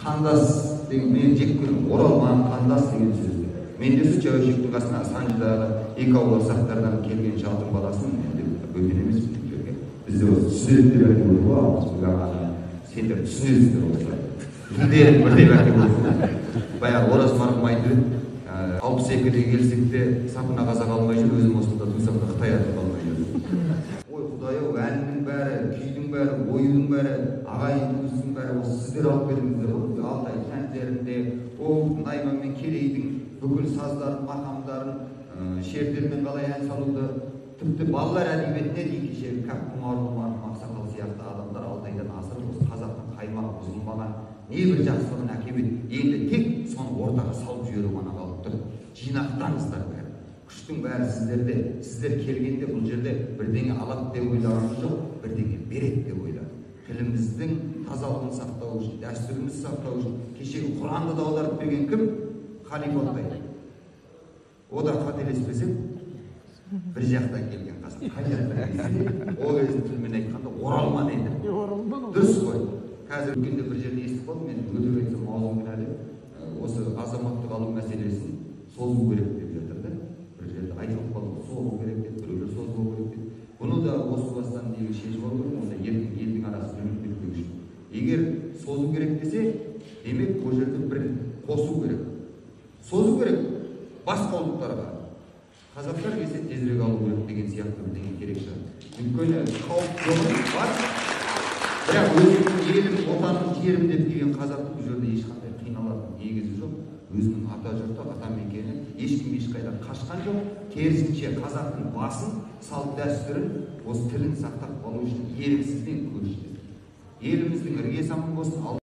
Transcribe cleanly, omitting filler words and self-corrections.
Кандас деген мен жек көрөм. Оралман, кандас деген сөздү. Менде Чабашевтің қасына Санжыдағы екі ауыл сақтардан келген шалдың баласын енді бөтен емес жерге. Бізде осы түсінетіндер әке болып ғой, сендер түсінесіңдер осылай. Бізде бірдей әке болып. Баяғы Ораз марқұм айтып, 62-де келсек те сапына қазақ алмай жүр, өзім осында тусам да Қытай атып алмай жүр. Ой Құдай-ау, әннің бәрі, күйдің бәрі, ойының бәрі, ағайын туыстың бәрі осы сіздер алып бердіңіздер ғой. Алтай кенттерінде, Найман мен Керейдің бүкіл саздарын, мақамдарын, шердермен қалай ән салуды, тіпті балалар әдебиетіне дейін кеше Құмар Ақсақал сияқты адамдар Алтайдан асырып, осы қазақтың қаймағы бұзылмаған небір жақсылығын әкеледі. Енді тек соны ортаға салып жіберу ғана қалып тұр. Жинақтаңыздар бәрі. Күштің бәрі сіздерде. Сіздер келгенде бұл жерде бірдеңе алады деп ойлағанымыз жоқ, бірдеңе береді деп ойладым. Тіліміздің тазалығын сақтау үшін, дәстүрімізді сақтау үшін кешегі Құранды да аударып берген кім? Халифа Алтай. О да қателеспесем, бір жақтан келген қазақ. Қай жақтан келсе, ол кезде тілмен айтқанда оралман еді. Дұрыс қой. Қазір өткенде бір жерде естіп қалдым, мен өтіп айтсам аузым кінәлі. Осы азаматтық алу мәселесін созу керек деп жатыр да. Бір жерде айтылып қалды, созу керек деп, біреулер созу керек деп. Бұны да осы бастан деген шешіп отырмын, онда елдің арасы бүлінбеу үшін. Егер созу керек десе, демек бұл жерде бір қосу керек. Созу керек басқа ұлттарға. Қазақтар келсе тезірек алу керек деген сияқты бірдеңе керек шығар. Өйткені қауіп жоқ бар. Бірақ өзінің елім, отаным, жерім деп деген қазақтың бұл жерде ешқандай қиналатын негізі жоқ. Өзінің ата жұрты, ата мекені, ешкім ешқайда қашқан жоқ. Керісінше қазақтың басын, салт дәстүрін, осы тілін сақтап қалу үшін еріксізбен көшті. Еліміздің іргесі аман болсын.